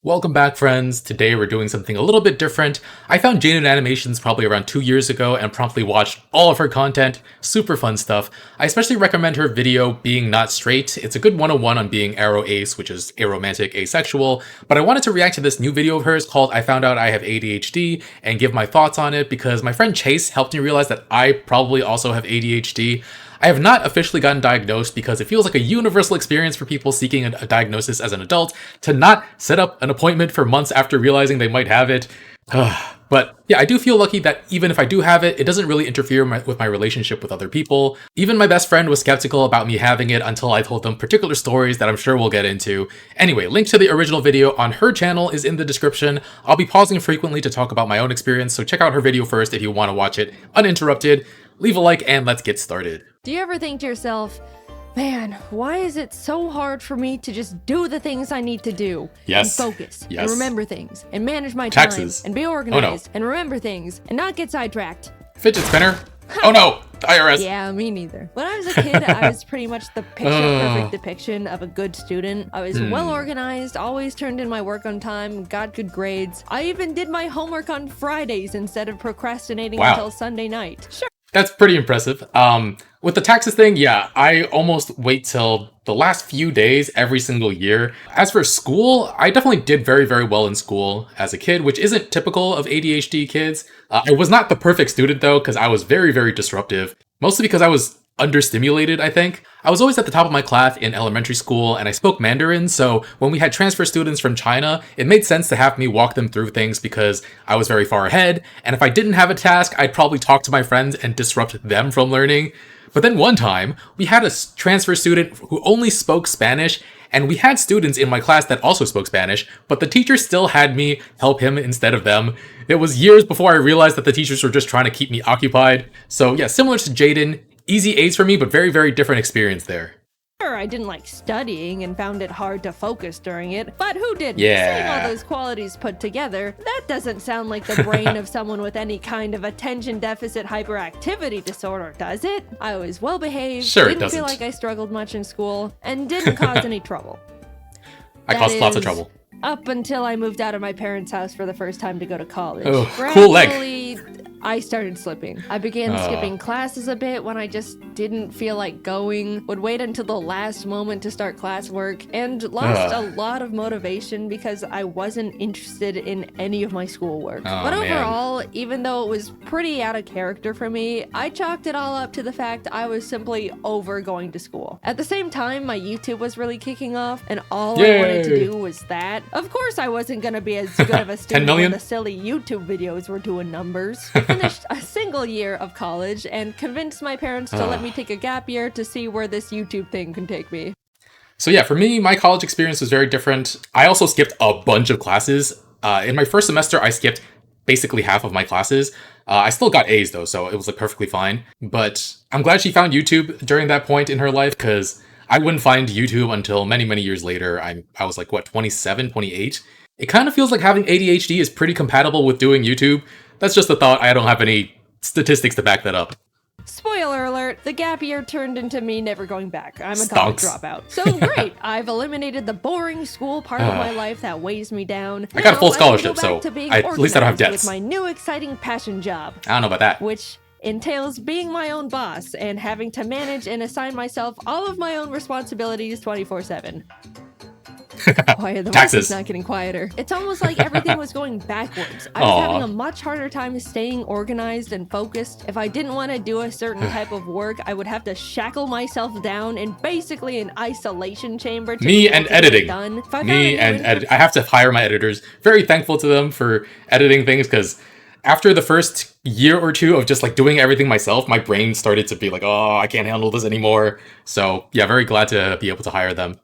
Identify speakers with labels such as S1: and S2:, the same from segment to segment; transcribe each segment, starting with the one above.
S1: Welcome back, friends. Today we're doing something a little bit different. I found JaidenAnimations probably around 2 years ago and promptly watched all of her content. Super fun stuff. I especially recommend her video, Being Not Straight. It's a good 101 on being aro-ace, which is aromantic, asexual. But I wanted to react to this new video of hers called I Found Out I Have ADHD and give my thoughts on it because my friend Chase helped me realize that I probably also have ADHD. I have not officially gotten diagnosed because it feels like a universal experience for people seeking a diagnosis as an adult to not set up an appointment for months after realizing they might have it. But yeah, I do feel lucky that even if I do have it, it doesn't really interfere with my relationship with other people. Even my best friend was skeptical about me having it until I told them particular stories that I'm sure we'll get into. Anyway, link to the original video on her channel is in the description. I'll be pausing frequently to talk about my own experience, so check out her video first if you want to watch it uninterrupted. Leave a like and let's get started.
S2: Do you ever think to yourself, man, why is it so hard for me to just do the things I need to do?
S1: Yes.
S2: And focus.
S1: Yes.
S2: And remember things. And manage my
S1: Taxes.
S2: time. And be organized. And remember things. And not get sidetracked.
S1: Fidget spinner. Oh no, the IRS.
S2: Yeah, me neither. When I was a kid, I was pretty much the picture-perfect depiction of a good student. I was well organized, always turned in my work on time, got good grades. I even did my homework on Fridays instead of procrastinating until Sunday night. Sure.
S1: That's pretty impressive. With the taxes thing, yeah, I almost wait till the last few days every single year. As for school, I definitely did very, very well in school as a kid, which isn't typical of ADHD kids. I was not the perfect student though, because I was very, very disruptive, mostly because I was understimulated, I think. I was always at the top of my class in elementary school and I spoke Mandarin, so when we had transfer students from China, it made sense to have me walk them through things because I was very far ahead, and if I didn't have a task, I'd probably talk to my friends and disrupt them from learning. But then one time, we had a transfer student who only spoke Spanish, and we had students in my class that also spoke Spanish, but the teacher still had me help him instead of them. It was years before I realized that the teachers were just trying to keep me occupied. So yeah, similar to Jaiden, easy A's for me, but very, very different experience there.
S2: Sure, I didn't like studying and found it hard to focus during it, but who didn't?
S1: Yeah.
S2: Seeing all those qualities put together, that doesn't sound like the brain of someone with any kind of attention deficit hyperactivity disorder, does it? I was well behaved,
S1: sure,
S2: didn't feel like I struggled much in school, and didn't cause any trouble.
S1: I caused lots of trouble.
S2: Up until I moved out of my parents' house for the first time to go to college.
S1: Oh, cool leg.
S2: Gradually, I started slipping. I began skipping classes a bit when I just didn't feel like going, would wait until the last moment to start classwork, and lost a lot of motivation because I wasn't interested in any of my schoolwork. But overall, even though it was pretty out of character for me, I chalked it all up to the fact I was simply over going to school. At the same time, my YouTube was really kicking off, and all I wanted to do was that. Of course, I wasn't gonna be as good of a student when the silly YouTube videos were doing numbers. Finished a single year of college and convinced my parents to let me take a gap year to see where this YouTube thing can take me.
S1: So yeah, for me, my college experience was very different. I also skipped a bunch of classes. In my first semester, I skipped basically half of my classes. I still got A's though, so it was like perfectly fine. But I'm glad she found YouTube during that point in her life, because I wouldn't find YouTube until many, many years later. I was like, what, 27, 28? It kind of feels like having ADHD is pretty compatible with doing YouTube. That's just a thought. I don't have any statistics to back that up.
S2: Spoiler alert, the gap year turned into me never going back. I'm a college dropout. So great, I've eliminated the boring school part of my life that weighs me down.
S1: I got a full scholarship, so at least I don't have debts.
S2: With my new exciting passion job.
S1: I don't know about that.
S2: Which entails being my own boss and having to manage and assign myself all of my own responsibilities 24/7. Why are the voices not getting quieter? It's almost like everything was going backwards. I was having a much harder time staying organized and focused. If I didn't want to do a certain type of work, I would have to shackle myself down in basically an isolation chamber to
S1: me and editing.
S2: Done.
S1: I have to hire my editors. Very thankful to them for editing things, because after the first year or two of just like doing everything myself, my brain started to be like, oh, I can't handle this anymore. So yeah, very glad to be able to hire them.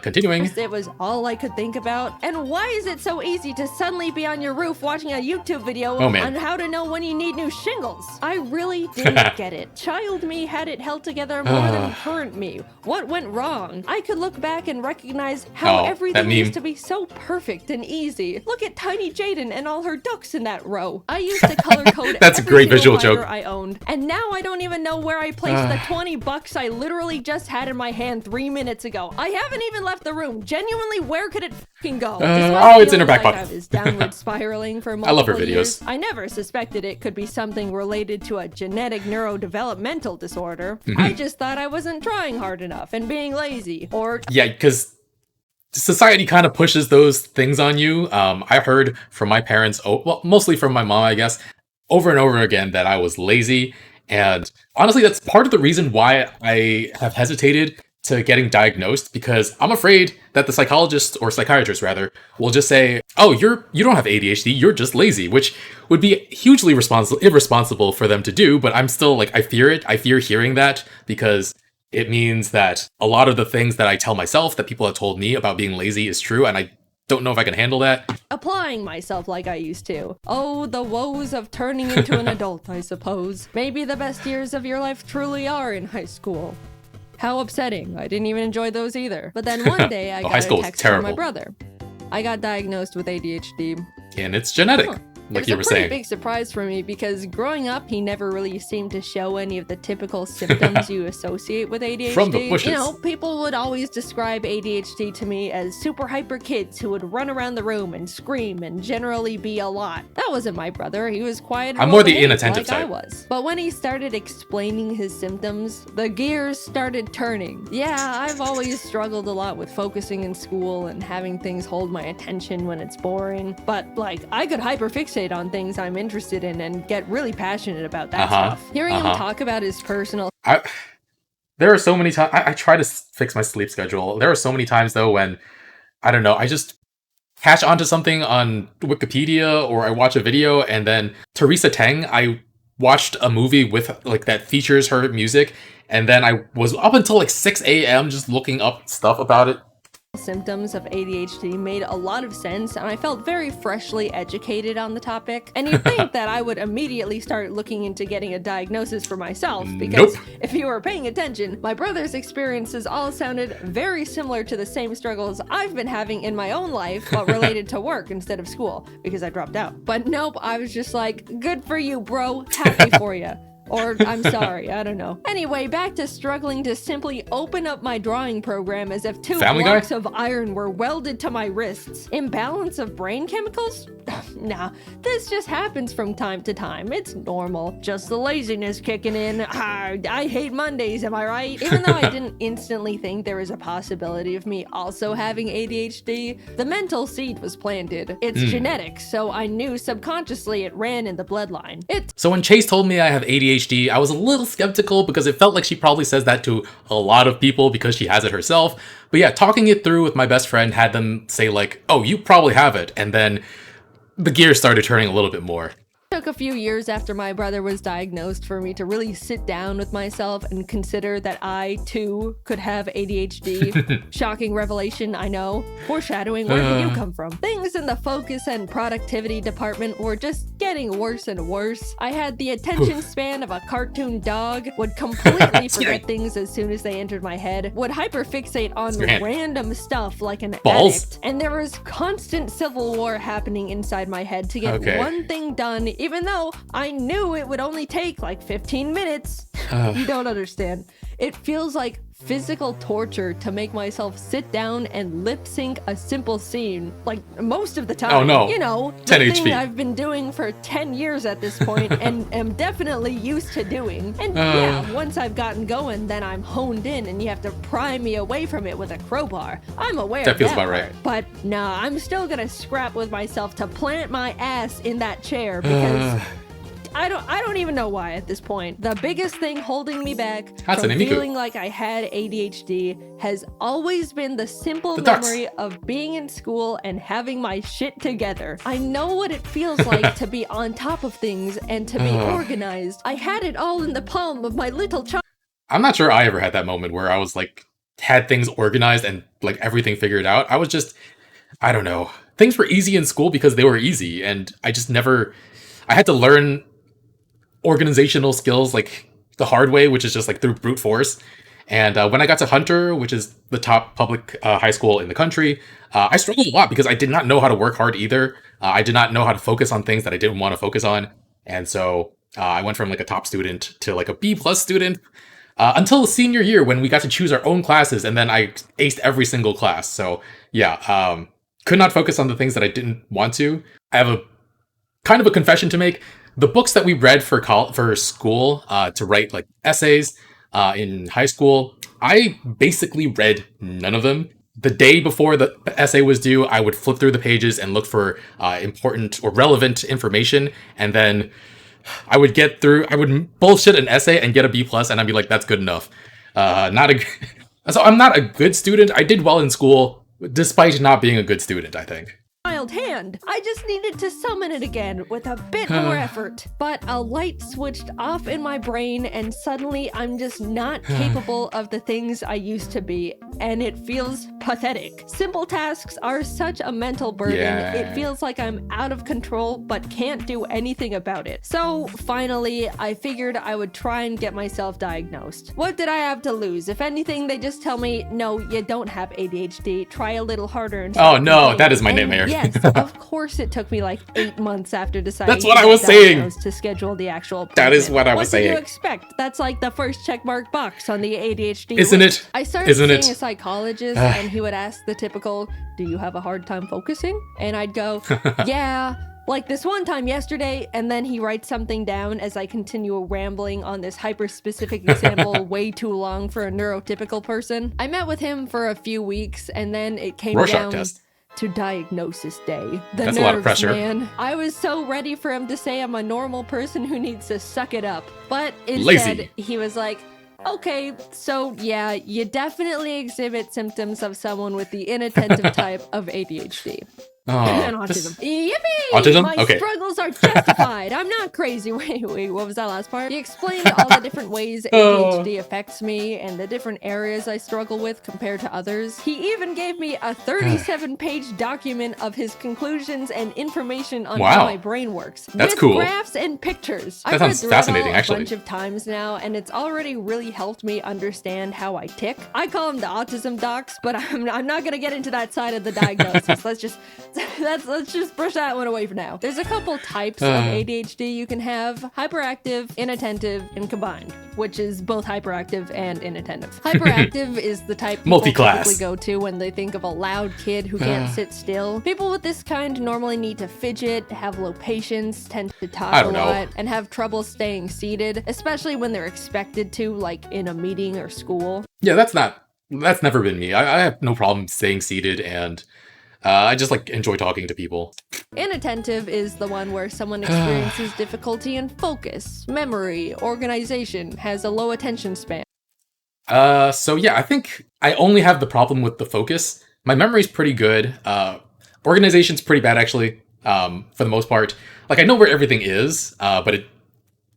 S1: Continuing.
S2: It was all I could think about. And why is it so easy to suddenly be on your roof watching a YouTube video on how to know when you need new shingles? I really didn't get it. Child me had it held together more than current me. What went wrong? I could look back and recognize how everything used to be so perfect and easy. Look at tiny Jaiden and all her ducks in that row. I used to color code
S1: That's a great visual joke.
S2: I owned. And now I don't even know where I placed the $20 I literally just had in my hand 3 minutes ago. I haven't even left the room. Genuinely, where could it fucking go?
S1: It's in her back pocket.
S2: I was downward spiraling for multiple
S1: I love her videos.
S2: years. I never suspected it could be something related to a genetic neurodevelopmental disorder. I just thought I wasn't trying hard enough and being lazy, or
S1: Yeah, because society kind of pushes those things on you. I heard from my parents, mostly from my mom, I guess, over and over again that I was lazy. And honestly, that's part of the reason why I have hesitated to getting diagnosed, because I'm afraid that the psychologist, or psychiatrist rather, will just say, oh, you don't have ADHD, you're just lazy, which would be hugely irresponsible for them to do. But I'm still like, I fear it. I fear hearing that, because it means that a lot of the things that I tell myself that people have told me about being lazy is true, and I don't know if I can handle that.
S2: applying myself like I used to. Oh, the woes of turning into an adult, I suppose. Maybe the best years of your life truly are in high school. How upsetting. I didn't even enjoy those either. But then one day I got a text from my brother. I got diagnosed with ADHD.
S1: And it's genetic. Like you were saying.
S2: It was a pretty big surprise for me because growing up, he never really seemed to show any of the typical symptoms you associate with ADHD.
S1: From the bushes.
S2: You know, people would always describe ADHD to me as super hyper kids who would run around the room and scream and generally be a lot. That wasn't my brother. He was quiet.
S1: I'm more the inattentive type.
S2: I was. But when he started explaining his symptoms, the gears started turning. Yeah, I've always struggled a lot with focusing in school and having things hold my attention when it's boring. But like, I could hyperfixate on things I'm interested in and get really passionate about that stuff. Hearing him talk about his personal...
S1: There are so many times... I try to fix my sleep schedule. There are so many times, though, when, I don't know, I just catch onto something on Wikipedia or I watch a video, and then Teresa Teng, I watched a movie with, like, that features her music, and then I was up until, like, 6 a.m. just looking up stuff about it.
S2: Symptoms of ADHD made a lot of sense, and I felt very freshly educated on the topic. And you'd think that I would immediately start looking into getting a diagnosis for myself, because if you were paying attention, my brother's experiences all sounded very similar to the same struggles I've been having in my own life, but related to work instead of school, because I dropped out. But nope, I was just like, good for you, bro, happy for you. Or, I'm sorry, I don't know. Anyway, back to struggling to simply open up my drawing program as if two blocks of iron were welded to my wrists. Imbalance of brain chemicals? Nah, this just happens from time to time. It's normal. Just the laziness kicking in. I hate Mondays, am I right? Even though I didn't instantly think there was a possibility of me also having ADHD, the mental seed was planted. It's genetic, so I knew subconsciously it ran in the bloodline.
S1: So when Chase told me I have ADHD, I was a little skeptical because it felt like she probably says that to a lot of people because she has it herself. But yeah, talking it through with my best friend had them say like, oh, you probably have it. And then the gears started turning a little bit more.
S2: It took a few years after my brother was diagnosed for me to really sit down with myself and consider that I, too, could have ADHD. Shocking revelation, I know. Foreshadowing, where did you come from? Things in the focus and productivity department were just getting worse and worse. I had the attention span of a cartoon dog, would completely forget things as soon as they entered my head, would hyperfixate on random stuff like an addict, and there was constant civil war happening inside my head to get one thing done, even though I knew it would only take like 15 minutes. You don't understand. It feels like physical torture to make myself sit down and lip sync a simple scene, like most of the time.
S1: Oh no.
S2: You know, the
S1: 10
S2: thing
S1: HP.
S2: I've been doing for 10 years at this point and am definitely used to doing. And yeah, once I've gotten going, then I'm honed in and you have to pry me away from it with a crowbar. I'm aware
S1: that feels
S2: of that
S1: about right.
S2: But nah, I'm still gonna scrap with myself to plant my ass in that chair because I don't even know why at this point. The biggest thing holding me back from feeling like I had ADHD has always been the simple memory of being in school and having my shit together. I know what it feels like to be on top of things and to be organized. I had it all in the palm of my little child.
S1: I'm not sure I ever had that moment where I was like, had things organized and like everything figured out. I was just, I don't know. Things were easy in school because they were easy, and I just never, I had to learn organizational skills like the hard way, which is just like through brute force. And when I got to Hunter, which is the top public high school in the country, I struggled a lot because I did not know how to work hard either. I did not know how to focus on things that I didn't want to focus on. And so I went from like a top student to like a B+ student. until senior year when we got to choose our own classes, and then I aced every single class. So yeah, could not focus on the things that I didn't want to. I have a kind of a confession to make. The books that we read for school to write like essays in high school, I basically read none of them. The day before the essay was due, I would flip through the pages and look for important or relevant information, and then I would bullshit an essay and get a B plus, and I'd be like, that's good enough. So I'm not a good student. I did well in school, despite not being a good student, I think.
S2: Wild hand. I just needed to summon it again with a bit more effort. But a light switched off in my brain, and suddenly I'm just not capable of the things I used to be, and it feels pathetic. Simple tasks are such a mental burden.
S1: Yeah.
S2: It feels like I'm out of control but can't do anything about it. So finally, I figured I would try and get myself diagnosed. What did I have to lose? If anything, they just tell me, no, you don't have ADHD. Try a little harder. And
S1: oh no, that is my nightmare.
S2: Yes, of course it took me like 8 months after deciding
S1: That's what I was saying.
S2: To schedule the actual appointment.
S1: That is what I was saying.
S2: What do you expect? That's like the first checkmark box on the ADHD
S1: Isn't
S2: list.
S1: it?
S2: I started seeing a psychologist and he would ask the typical, do you have a hard time focusing? And I'd go, yeah. Like this one time yesterday, and then he writes something down as I continue rambling on this hyper-specific example way too long for a neurotypical person. I met with him for a few weeks, and then it came
S1: Rorschach
S2: down
S1: test.
S2: to diagnosis day.
S1: That's a lot of pressure.
S2: Man. I was so ready for him to say I'm a normal person who needs to suck it up. But instead, he was like, okay, so yeah, you definitely exhibit symptoms of someone with the inattentive type of ADHD. And autism. Yippee!
S1: Autism?
S2: My
S1: Okay.
S2: struggles are justified. I'm not crazy. Wait, what was that last part? He explained all the different ways ADHD affects me and the different areas I struggle with compared to others. He even gave me a 37-page document of his conclusions and information on how my brain works.
S1: That's
S2: with
S1: cool.
S2: Graphs and pictures.
S1: That sounds fascinating, actually.
S2: A bunch of times now, and it's already really helped me understand how I tick. I call them the autism docs, but I'm not gonna get into that side of the diagnosis. Let's just brush that one away for now. There's a couple types of ADHD you can have: hyperactive, inattentive, and combined, which is both hyperactive and inattentive. Hyperactive is the type people typically go to when they think of a loud kid who can't sit still. People with this kind normally need to fidget, have low patience, tend to talk a lot, and have trouble staying seated, especially when they're expected to, like in a meeting or school.
S1: Yeah, that's never been me. I have no problem staying seated, and I just like enjoy talking to people.
S2: Inattentive is the one where someone experiences difficulty in focus, memory, organization, has a low attention span.
S1: So yeah, I think I only have the problem with the focus. My memory's pretty good. Organization's pretty bad, actually, for the most part. Like, I know where everything is, but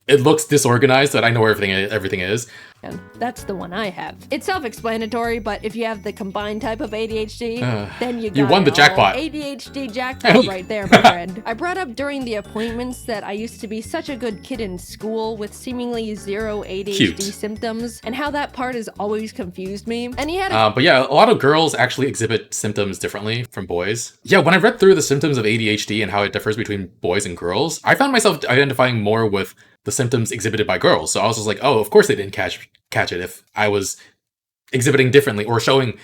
S1: it looks disorganized, that I know where everything is.
S2: And that's the one I have. It's self-explanatory, but if you have the combined type of ADHD, then you
S1: won the jackpot.
S2: ADHD jackpot right there, my friend. I brought up during the appointments that I used to be such a good kid in school with seemingly zero ADHD symptoms, and how that part has always confused me. And he had
S1: but yeah, a lot of girls actually exhibit symptoms differently from boys. Yeah, when I read through the symptoms of ADHD and how it differs between boys and girls, I found myself identifying more with the symptoms exhibited by girls. So I was just like, oh, of course they didn't catch it if I was exhibiting differently or showing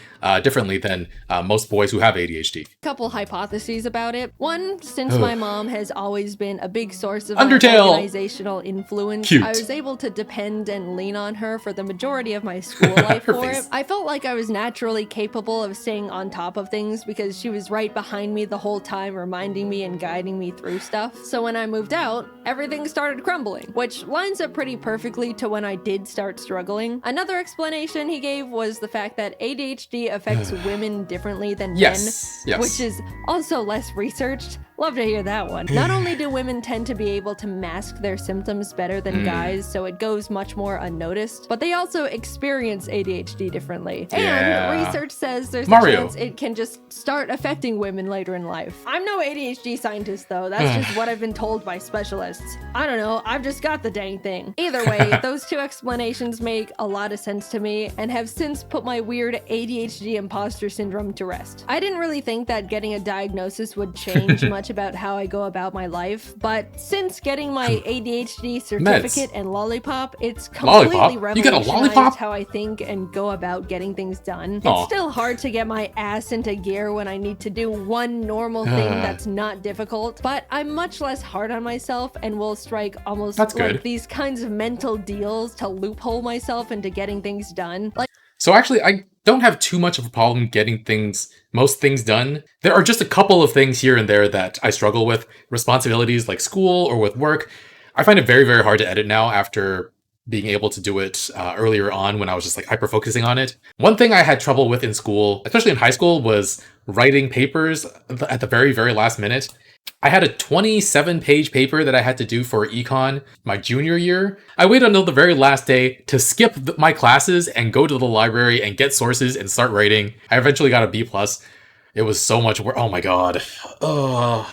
S1: differently than most boys who have ADHD.
S2: Couple hypotheses about it. One, since my mom has always been a big source of organizational influence, I was able to depend and lean on her for the majority of my school life for it. I felt like I was naturally capable of staying on top of things because she was right behind me the whole time, reminding me and guiding me through stuff. So when I moved out, everything started crumbling, which lines up pretty perfectly to when I did start struggling. Another explanation he gave was the fact that ADHD affects women differently than men, which is also less researched. Love to hear that one. Not only do women tend to be able to mask their symptoms better than guys, so it goes much more unnoticed, but they also experience ADHD differently. And research says there's a chance it can just start affecting women later in life. I'm no ADHD scientist though, that's just what I've been told by specialists. I don't know, I've just got the dang thing. Either way, those two explanations make a lot of sense to me and have since put my weird ADHD imposter syndrome to rest. I didn't really think that getting a diagnosis would change much about how I go about my life, but since getting my ADHD certificate and lollipop, it's completely
S1: You get a
S2: revolutionized
S1: lollipop?
S2: how I think and go about getting things done.
S1: Aw.
S2: It's still hard to get my ass into gear when I need to do one normal thing that's not difficult, but I'm much less hard on myself and will strike almost
S1: That's
S2: like
S1: good.
S2: these kinds of mental deals to loophole myself into getting things done. Like,
S1: So actually, I don't have too much of a problem getting most things done. There are just a couple of things here and there that I struggle with. Responsibilities like school or with work. I find it very, very hard to edit now after being able to do it earlier on when I was just like hyper focusing on it. One thing I had trouble with in school, especially in high school, was writing papers at the very, very last minute. I had a 27-page paper that I had to do for econ my junior year. I waited until the very last day to skip my classes and go to the library and get sources and start writing. I eventually got a B+. It was so much work. Oh my god. Ugh.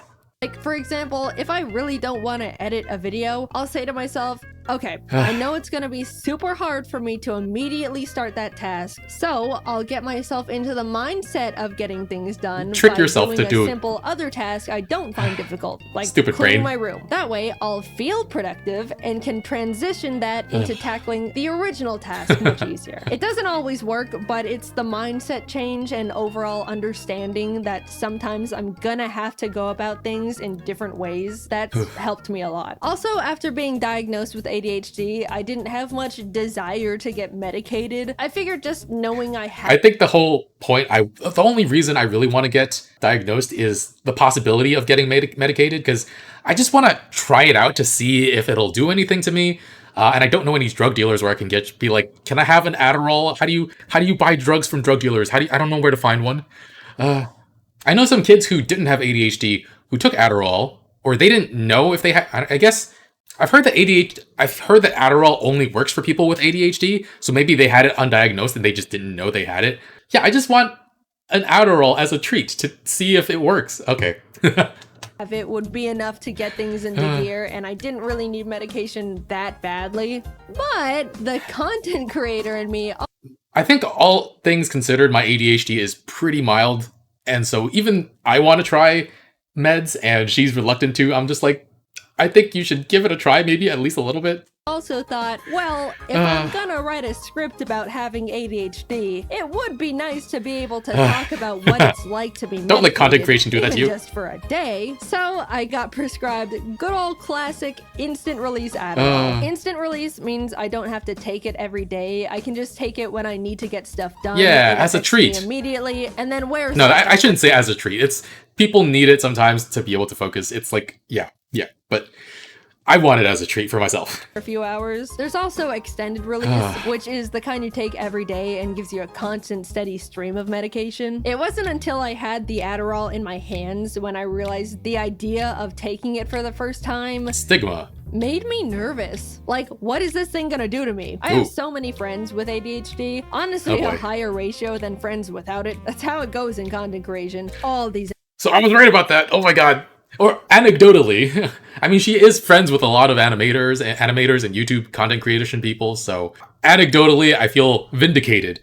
S2: Like, for example, if I really don't want to edit a video, I'll say to myself, okay, I know it's going to be super hard for me to immediately start that task, so I'll get myself into the mindset of getting things done
S1: Trick
S2: by
S1: yourself
S2: doing
S1: to do
S2: a
S1: it.
S2: simple other task I don't find difficult, like
S1: Stupid
S2: cleaning
S1: brain.
S2: my room. That way, I'll feel productive and can transition that into tackling the original task much easier. It doesn't always work, but it's the mindset change and overall understanding that sometimes I'm gonna have to go about things in different ways that's helped me a lot. Also, after being diagnosed with ADHD, I didn't have much desire to get medicated. I figured just knowing I had
S1: I think the whole point, the only reason I really want to get diagnosed is the possibility of getting medicated, because I just want to try it out to see if it'll do anything to me. And I don't know any drug dealers where I can be like, can I have an Adderall? How do you buy drugs from drug dealers? I don't know where to find one. I know some kids who didn't have ADHD who took Adderall, or they didn't know if they had. I guess I've heard that Adderall only works for people with ADHD, so maybe they had it undiagnosed and they just didn't know they had it. Yeah, I just want an Adderall as a treat to see if it works. Okay.
S2: if it would be enough to get things into gear, and I didn't really need medication that badly. But the content creator in me,
S1: I think all things considered, my ADHD is pretty mild, and so even I want to try meds, and she's reluctant to. I'm just like, I think you should give it a try, maybe at least a little bit.
S2: also thought, well, if I'm gonna write a script about having ADHD, it would be nice to be able to talk about what it's like to be
S1: Don't let content
S2: medicated,
S1: creation do that to
S2: even
S1: you.
S2: just for a day. So I got prescribed good old classic instant release Adderall. Instant release means I don't have to take it every day. I can just take it when I need to get stuff done.
S1: Yeah,
S2: It
S1: as a
S2: affects me
S1: treat.
S2: immediately, and then wear.
S1: No, I shouldn't say as a treat. It's people need it sometimes to be able to focus. It's like, yeah, but I want it as a treat for myself.
S2: For a few hours. There's also extended release, which is the kind you take every day and gives you a constant, steady stream of medication. It wasn't until I had the Adderall in my hands when I realized the idea of taking it for the first time
S1: Stigma.
S2: made me nervous. Like, what is this thing gonna do to me? I have
S1: Ooh.
S2: so many friends with ADHD. Honestly,
S1: Oh
S2: a
S1: boy.
S2: higher ratio than friends without it. That's how it goes in content creation. All these
S1: So I was right about that. Oh my god. Or anecdotally, I mean, she is friends with a lot of animators and YouTube content creation people. So anecdotally, I feel vindicated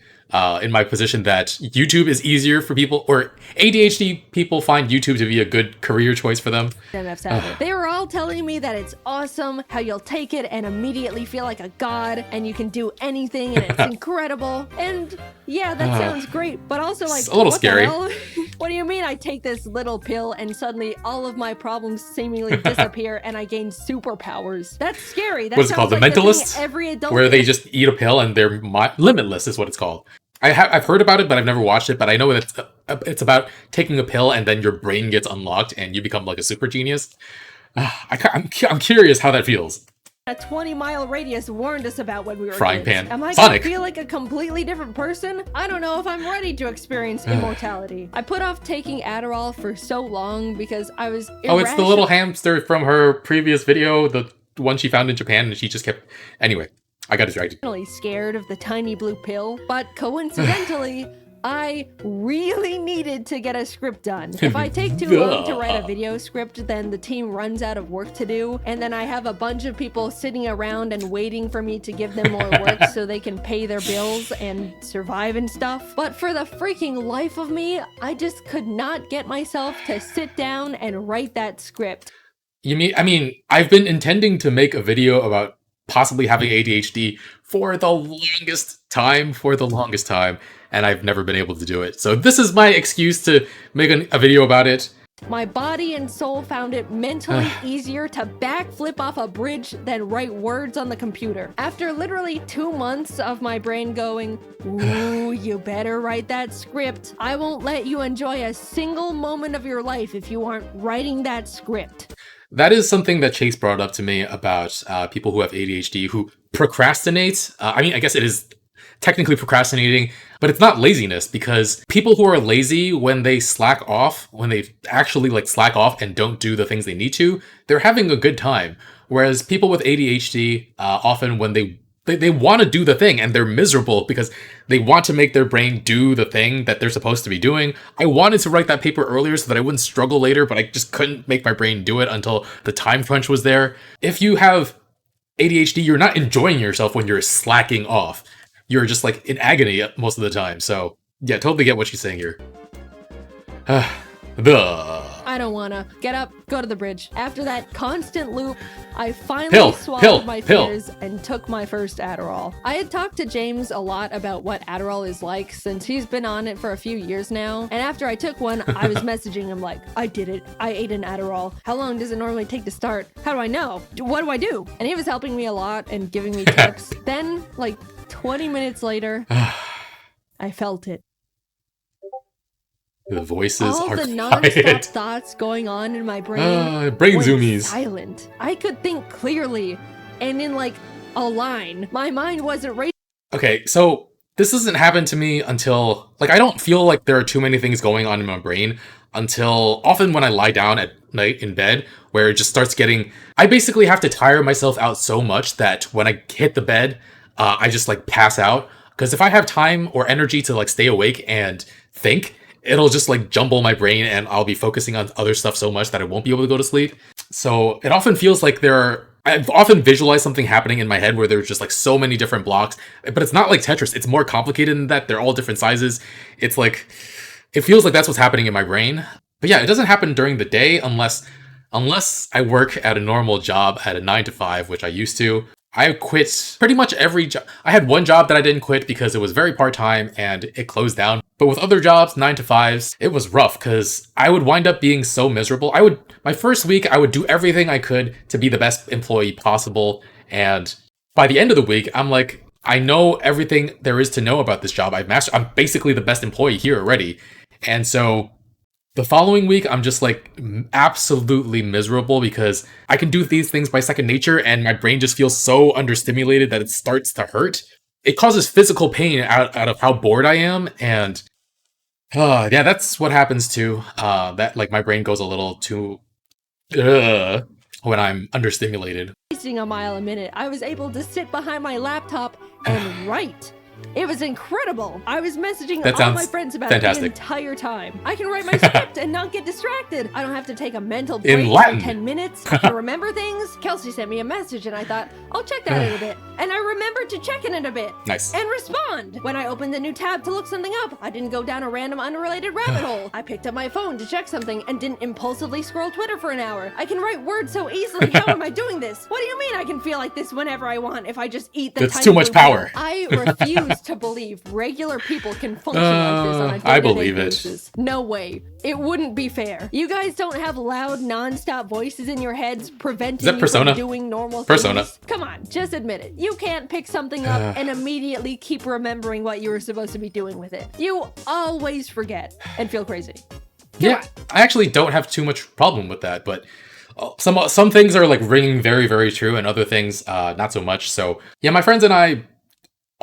S1: in my position that YouTube is easier for people, or ADHD people find YouTube to be a good career choice for them.
S2: MFs have it. They were all telling me that it's awesome, how you'll take it and immediately feel like a god, and you can do anything, and it's incredible. And yeah, that sounds great, but also like,
S1: It's a little
S2: what
S1: scary.
S2: the hell? What do you mean I take this little pill and suddenly all of my problems seemingly disappear and I gain superpowers? That's scary. That
S1: What's it called?
S2: sounds
S1: The
S2: like thing
S1: Mentalist?
S2: every adult
S1: Where they just eat a pill and they're limitless is what it's called. I've heard about it, but I've never watched it. But I know it's about taking a pill and then your brain gets unlocked and you become like a super genius. I'm curious how that feels.
S2: a 20-mile radius warned us about when we were
S1: Frying
S2: kids.
S1: pan.
S2: Am I
S1: Sonic.
S2: gonna feel like a completely different person? I don't know if I'm ready to experience immortality. I put off taking Adderall for so long because I was
S1: Oh, it's the little hamster from her previous video, the one she found in Japan, and she just kept... Anyway, I got distracted.
S2: irrationally scared of the tiny blue pill, but coincidentally, I really needed to get a script done. If I take too long to write a video script, then the team runs out of work to do, and then I have a bunch of people sitting around and waiting for me to give them more work so they can pay their bills and survive and stuff. But for the freaking life of me, I just could not get myself to sit down and write that script.
S1: I mean, I've been intending to make a video about possibly having ADHD for the longest time, and I've never been able to do it. So this is my excuse to make a video about it.
S2: My body and soul found it mentally easier to backflip off a bridge than write words on the computer. After literally 2 months of my brain going, ooh, you better write that script. I won't let you enjoy a single moment of your life if you aren't writing that script.
S1: That is something that Chase brought up to me about people who have ADHD who procrastinate. I mean, I guess it is technically procrastinating, but it's not laziness, because people who are lazy, when they actually like slack off and don't do the things they need to, they're having a good time. Whereas people with ADHD, often when they want to do the thing and they're miserable because they want to make their brain do the thing that they're supposed to be doing. I wanted to write that paper earlier so that I wouldn't struggle later, but I just couldn't make my brain do it until the time crunch was there. If you have ADHD, you're not enjoying yourself when you're slacking off. You're just like in agony most of the time. So yeah, totally get what she's saying here.
S2: I don't wanna. Get up, go to the bridge. After that constant loop, I finally swallowed my fears and took my first Adderall. I had talked to James a lot about what Adderall is like since he's been on it for a few years now. And after I took one, I was messaging him like, I did it. I ate an Adderall. How long does it normally take to start? How do I know? What do I do? And he was helping me a lot and giving me tips. Then, like 20 minutes later, I felt it.
S1: The voices
S2: all
S1: are
S2: the non-stop
S1: quiet.
S2: Thoughts going on in my brain
S1: brain
S2: went
S1: zoomies.
S2: silent. I could think clearly and in like a line. My mind wasn't racing.
S1: Okay, so this doesn't happen to me until, like, I don't feel like there are too many things going on in my brain until often when I lie down at night in bed, where it just starts getting, I basically have to tire myself out so much that when I hit the bed, I just like pass out. Because if I have time or energy to like stay awake and think, it'll just like jumble my brain and I'll be focusing on other stuff so much that I won't be able to go to sleep. So it often feels like I've often visualized something happening in my head where there's just like so many different blocks, but it's not like Tetris. It's more complicated than that. They're all different sizes. It's like, it feels like that's what's happening in my brain. But yeah, it doesn't happen during the day unless I work at a normal job at a 9 to 5, which I used to. I quit pretty much every job. I had one job that I didn't quit because it was very part-time and it closed down. But with other jobs, 9 to 5s, it was rough because I would wind up being so miserable. My first week, I would do everything I could to be the best employee possible. And by the end of the week, I'm like, I know everything there is to know about this job. I'm basically the best employee here already. And so the following week, I'm just like absolutely miserable because I can do these things by second nature and my brain just feels so understimulated that it starts to hurt. It causes physical pain out of how bored I am. And yeah, that's what happens too. That like my brain goes a little too when I'm understimulated.
S2: Racing a mile a minute, I was able to sit behind my laptop and write. It was incredible. I was messaging all my friends about it the entire time. I can write my script and not get distracted. I don't have to take a mental break for 10 minutes to remember things. Kelsey sent me a message and I thought, I'll check that in a bit. And I remembered to check in a bit.
S1: Nice.
S2: And respond. When I opened a new tab to look something up, I didn't go down a random unrelated rabbit hole. I picked up my phone to check something and didn't impulsively scroll Twitter for an hour. I can write words so easily. How am I doing this? What do you mean I can feel like this whenever I want if I just eat the
S1: That's too much power.
S2: I refuse to believe regular people can function like this on a day-to-day basis. No way. It wouldn't be fair. You guys don't have loud, non-stop voices in your heads preventing you from doing normal things. Come on, just admit it. You can't pick something up and immediately keep remembering what you were supposed to be doing with it. You always forget and feel crazy.
S1: Yeah, I actually don't have too much problem with that, but some things are like ringing very, very true and other things not so much. So yeah, my friends and I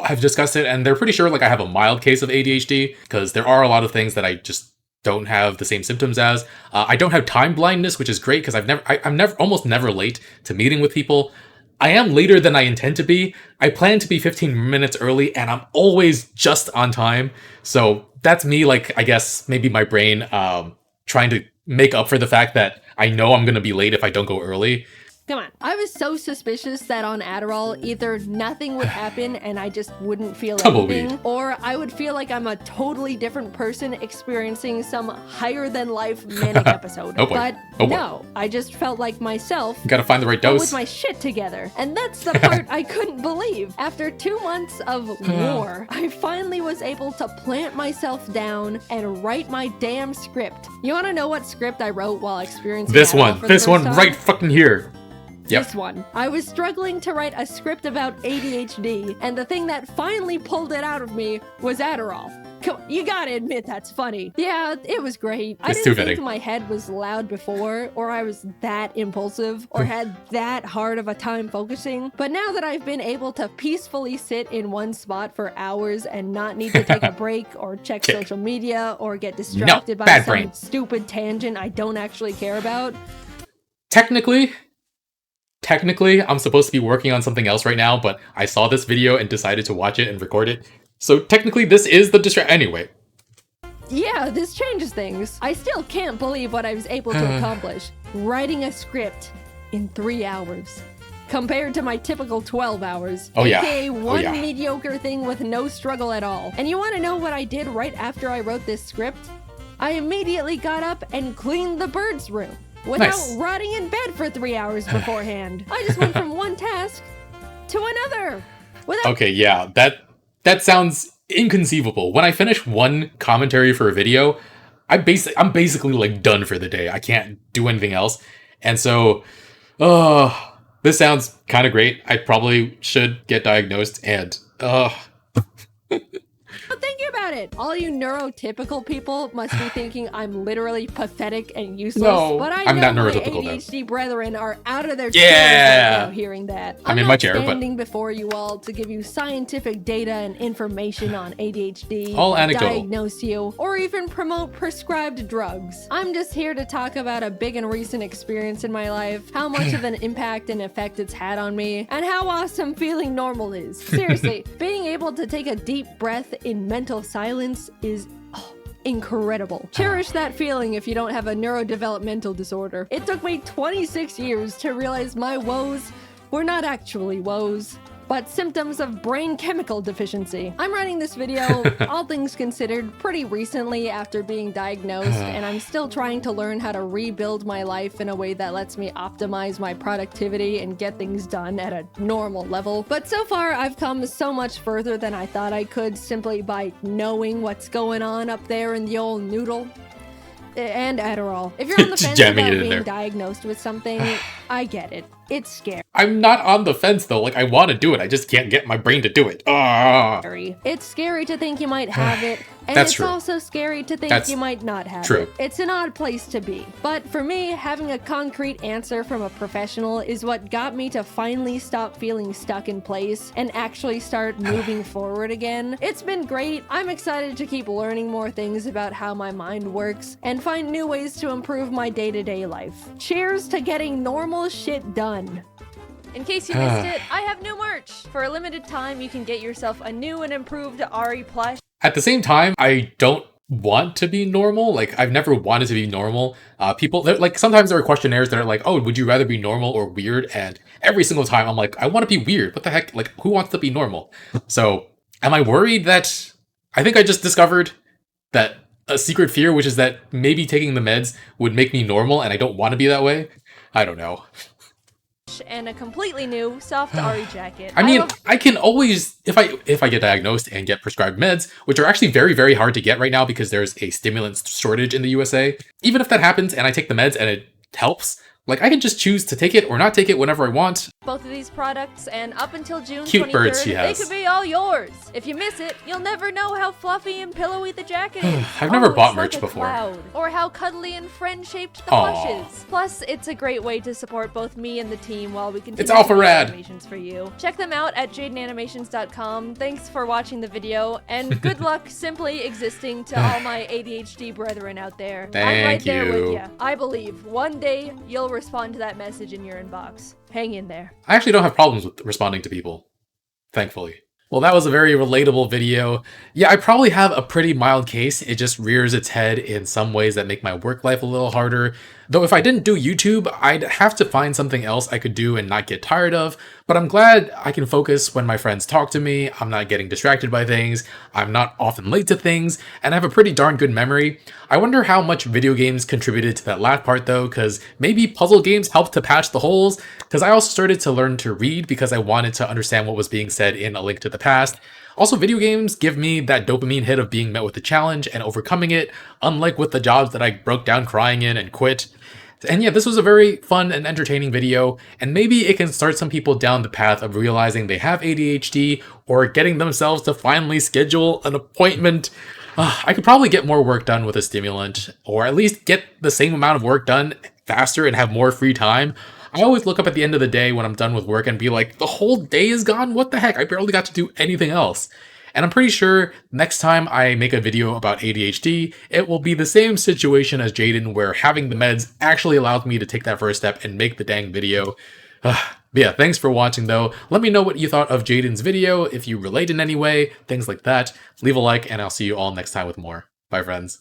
S1: have discussed it and they're pretty sure like I have a mild case of ADHD because there are a lot of things that I just don't have the same symptoms as. I don't have time blindness, which is great because I'm almost never late to meeting with people. I am later than I intend to be. I plan to be 15 minutes early and I'm always just on time. So that's me, like, I guess maybe my brain trying to make up for the fact that I know I'm gonna be late if I don't go early.
S2: Come on. I was so suspicious that on Adderall, either nothing would happen and I just wouldn't feel
S1: Tumbleweed.
S2: anything, or I would feel like I'm a totally different person experiencing some higher-than-life manic episode.
S1: Oh boy.
S2: But
S1: Oh boy.
S2: no, I just felt like myself,
S1: You gotta find the right
S2: but
S1: dose.
S2: with my shit together. And that's the part I couldn't believe. After 2 months of war, I finally was able to plant myself down and write my damn script. You wanna know what script I wrote while experiencing
S1: This
S2: Adderall
S1: one.
S2: for the
S1: This
S2: first
S1: one
S2: time?
S1: right fucking here. Yep.
S2: This one. I was struggling to write a script about ADHD, and the thing that finally pulled it out of me was Adderall. Come, you gotta admit that's funny. Yeah, it was great. I
S1: It's
S2: didn't
S1: too fitting.
S2: think my head was loud before, or I was that impulsive, or had that hard of a time focusing. But now that I've been able to peacefully sit in one spot for hours and not need to take a break or check
S1: Kick.
S2: social media or get distracted by
S1: bad
S2: some
S1: brain.
S2: stupid tangent I don't actually care about,
S1: Technically, I'm supposed to be working on something else right now, but I saw this video and decided to watch it and record it. So technically, this is the anyway.
S2: yeah, this changes things. I still can't believe what I was able to accomplish. Writing a script in 3 hours. Compared to my typical 12 hours.
S1: Oh, yeah.
S2: AKA
S1: Oh,
S2: one
S1: yeah.
S2: mediocre thing with no struggle at all. And you want to know what I did right after I wrote this script? I immediately got up and cleaned the bird's room. Without
S1: Nice.
S2: rotting in bed for 3 hours beforehand. I just went from one task to another. Without
S1: Okay, yeah, that sounds inconceivable. When I finish one commentary for a video, I'm basically like done for the day. I can't do anything else. And so, this sounds kind of great. I probably should get diagnosed and
S2: think about it. All you neurotypical people must be thinking I'm literally pathetic and useless.
S1: No,
S2: but I
S1: I'm
S2: know
S1: not
S2: my
S1: neurotypical, though.
S2: ADHD brethren are out of their
S1: Yeah.
S2: chairs right now hearing that.
S1: I'm in my
S2: not
S1: chair, but-
S2: standing before you all to give you scientific data and information on ADHD,
S1: All anecdotal.
S2: diagnose you, or even promote prescribed drugs. I'm just here to talk about a big and recent experience in my life, how much of an impact and effect it's had on me, and how awesome feeling normal is. Seriously, being able to take a deep breath in mental silence is incredible. Cherish that feeling if you don't have a neurodevelopmental disorder. It took me 26 years to realize my woes were not actually woes, but symptoms of brain chemical deficiency. I'm writing this video, all things considered, pretty recently after being diagnosed, and I'm still trying to learn how to rebuild my life in a way that lets me optimize my productivity and get things done at a normal level. But so far, I've come so much further than I thought I could simply by knowing what's going on up there in the old noodle. And Adderall. If you're on the
S1: Just
S2: fence
S1: jamming
S2: about
S1: it in
S2: being
S1: there.
S2: diagnosed with something, I get it. It's scary.
S1: I'm not on the fence though. Like I want to do it, I just can't get my brain to do it.
S2: It's scary to think you might have it, and
S1: That's
S2: it's
S1: true.
S2: also scary to think
S1: That's
S2: you might not have
S1: true.
S2: it. It's an odd place to be. But for me, having a concrete answer from a professional is what got me to finally stop feeling stuck in place and actually start moving forward again. It's been great. I'm excited to keep learning more things about how my mind works and find new ways to improve my day-to-day life. Cheers to getting normal shit done.
S3: In case you missed it, I have new merch. For a limited time, you can get yourself a new and improved Ari plush.
S1: At the same time, I don't want to be normal. Like I've never wanted to be normal. People like sometimes there are questionnaires that are like, "Oh, would you rather be normal or weird?" And every single time I'm like, "I want to be weird." What the heck? Like who wants to be normal? So, am I worried that I think I just discovered that a secret fear, which is that maybe taking the meds would make me normal and I don't want to be that way? I don't know.
S3: And a completely new soft Ari jacket.
S1: I mean,
S3: love-
S1: I can always, if I get diagnosed and get prescribed meds, which are actually very, very hard to get right now because there's a stimulant shortage in the USA, even if that happens and I take the meds and it helps, like I can just choose to take it or not take it whenever I want.
S3: both of these products, and up until June
S1: Cute
S3: 23rd,
S1: birds she
S3: they
S1: has.
S3: could be all yours. If you miss it, you'll never know how fluffy and pillowy the jacket is.
S1: I've never
S3: it's
S1: bought
S3: like
S1: merch
S3: a
S1: before.
S3: cloud. Or how cuddly and friend-shaped the
S1: Aw.
S3: plush is. Plus, it's a great way to support both me and the team while we continue
S1: It's alpha
S3: to make
S1: rad.
S3: animations for you. Check them out at JaidenAnimations.com. Thanks for watching the video, and good luck simply existing to all my ADHD brethren out there. I'm right
S1: Thank
S3: there with
S1: you.
S3: ya. I believe one day you'll respond to that message in your inbox. Hang in there.
S1: I actually don't have problems with responding to people, thankfully. Well, that was a very relatable video. Yeah, I probably have a pretty mild case. It just rears its head in some ways that make my work life a little harder. Though if I didn't do YouTube, I'd have to find something else I could do and not get tired of. But I'm glad I can focus when my friends talk to me, I'm not getting distracted by things, I'm not often late to things, and I have a pretty darn good memory. I wonder how much video games contributed to that last part though, because maybe puzzle games helped to patch the holes, because I also started to learn to read because I wanted to understand what was being said in A Link to the Past. Also, video games give me that dopamine hit of being met with a challenge and overcoming it, unlike with the jobs that I broke down crying in and quit. And yeah, this was a very fun and entertaining video, and maybe it can start some people down the path of realizing they have ADHD or getting themselves to finally schedule an appointment. I could probably get more work done with a stimulant, or at least get the same amount of work done faster and have more free time. I always look up at the end of the day when I'm done with work and be like, the whole day is gone? What the heck? I barely got to do anything else. And I'm pretty sure next time I make a video about ADHD, it will be the same situation as Jaiden, where having the meds actually allows me to take that first step and make the dang video. But yeah, thanks for watching though. Let me know what you thought of Jaiden's video, if you relate in any way, things like that. Leave a like, and I'll see you all next time with more. Bye, friends.